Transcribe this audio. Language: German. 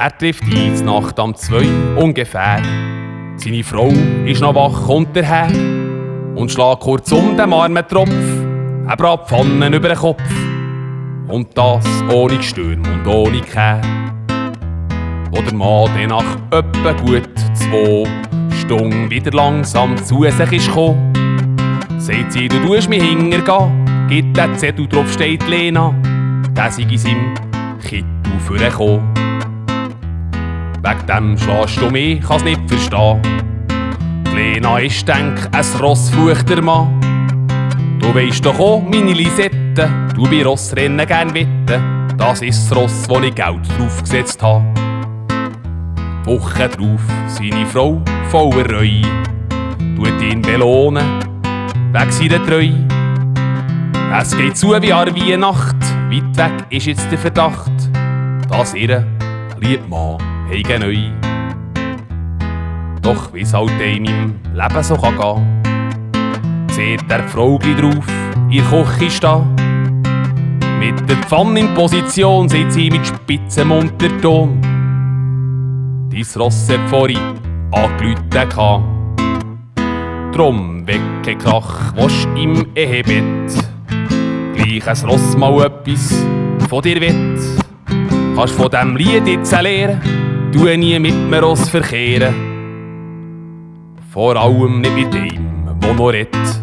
Er trifft eins Nacht am 2 ungefähr. Seine Frau ist noch wach unterher und schlägt kurz um den armen Tropf eine Bratpfanne über den Kopf. Und das ohne Gestürm und ohne Kehr. Wo der Mann dann nach etwa gut 2 Stunden wieder langsam zu sich ist gekommen, sagt sie, du tust mich hintergehen, gibt den Zettel, drauf steht Lena, der sei in seinem Kittel vorgekommen. Wegen dem schlägst du mich, kann's nicht verstehen. Die Lena ist, denk, ein rossfluchter Mann. Du weisst doch auch, meine Lisette, du bei Rossrennen gern wetten. Das ist das Ross, wo ich Geld draufgesetzt habe. Die Woche drauf, seine Frau voller Reue, tut ihn belohnen, wegen seiner Treue. Es geht zu wie an Weihnacht, weit weg ist jetzt der Verdacht, dass ihr lieber Mann heige neu. Doch wie's halt in meinem Leben so kann gehen, sieht der Frau drauf, ihr Küche stehen. Mit der Pfanne in Position sieht sie mit spitzem Unterton. Dein Ross hat vorhin angeläutet. Drum wecke Krach, wasch im Ehebett. Gleich ein Ross mal etwas von dir wett. Kannst von dem Lied jetzt lernen, du nie mit mir Ross verkehren. Vor allem nicht mit dem, der noch redet.